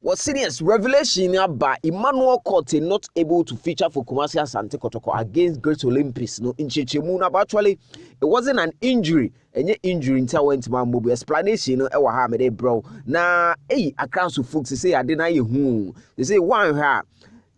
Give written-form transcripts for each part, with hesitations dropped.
Was serious revelation about Emmanuel Kotei'S not able to feature for Kumasi Asante Kotoko against Great Olympics no in Chichimuna. But actually it wasn't an injury. Any injury until went to my mobile explanation no ewa ha me bro. Na across to folks say I deny you they say one ha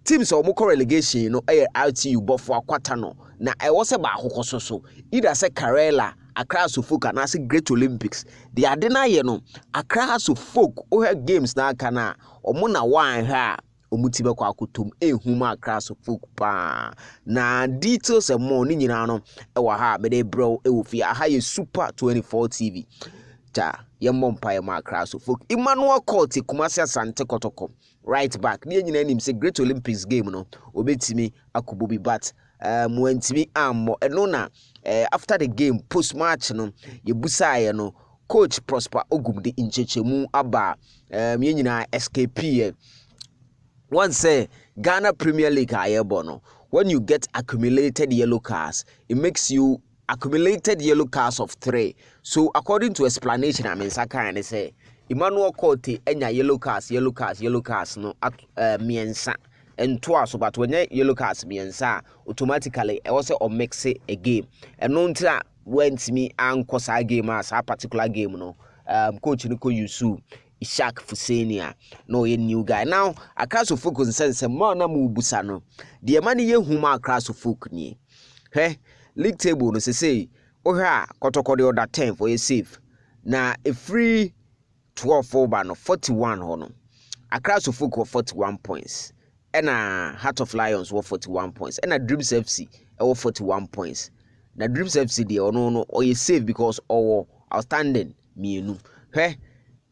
teams or moko relegation no AY3 but for quarter no. Na I was about hokososo. Either say Karela Accra to folk and I say Great Olympics. The adena ye no Accra to folk o games na kana omuna wan ha omutibe kwa kutum ehuma Accra to folk pa na details and more ni nyina no ewa ha me dey bro e wo fi aha ye Super 24 TV ja ye mompa ye ma Accra to folk Emmanuel Kotei'S Kumasi Asante Kotoko right back ni nyina nim say Great Olympics game no obetimi akobobi but muentimi ammo eno na after the game post match no yebusaye no coach Prosper Ogum de inchechemu aba me nyina escape one say Ghana Premier League ayebo no when you get accumulated yellow cards it makes you accumulated yellow cards of 3 so according to explanation I mean saka and say Emmanuel Kotei'S enya yellow cards no miensa and twice but when yellow cards miensa automatically I also mix a game and no ntia went me anko sa game as a particular game no coach Niko Yusu Ishak Fusenia no ye new guy now Accra folk sense more na mu busa no the man ye huma Accra folk ni league table no say ohwa Kotoko the other 10 for a safe na a free 12 over no 41 hono Accra folk were 41 points and Heart of Lions were 41 points and Dreams FC were 41 points na Dreams FC dey no or you save because our outstanding mienu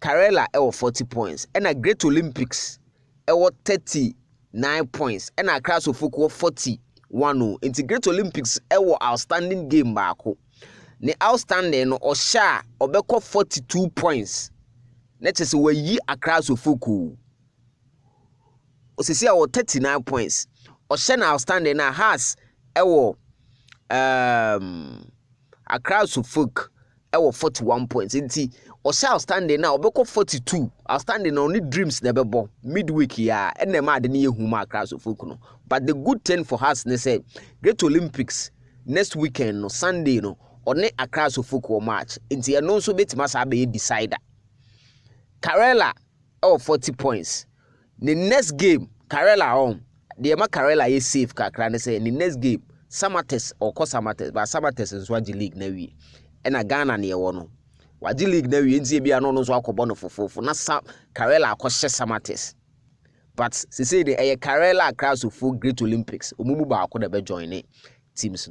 Karela 40 points and Great Olympics 39 points and Accra folk 41 into Great Olympics outstanding game baako ne outstanding no osha obeko 42 points let us say we Accra folk osisi 39 points osha na outstanding na has Accra folk 41 points nti osha outstanding na obeko 42 outstanding na only Dreams na bebo midweek ya ene ma de ne yehuma Accra folk no but the good thing for us ne say Great Olympics next weekend no Sunday no one Accra folk match nti e no so betima sa be decider Karela 40 points the next game Karela on the ma Karela is safe kakra ne say the next game Samates or Samates but Samates nso agi league na wi e na Ghana ne wo no wagi league na wi nti e bia no nso akọbọ no fofofo na Karela akọhye Samates but say the Karela Accra folk Great Olympics omumu ba akọ da be join teams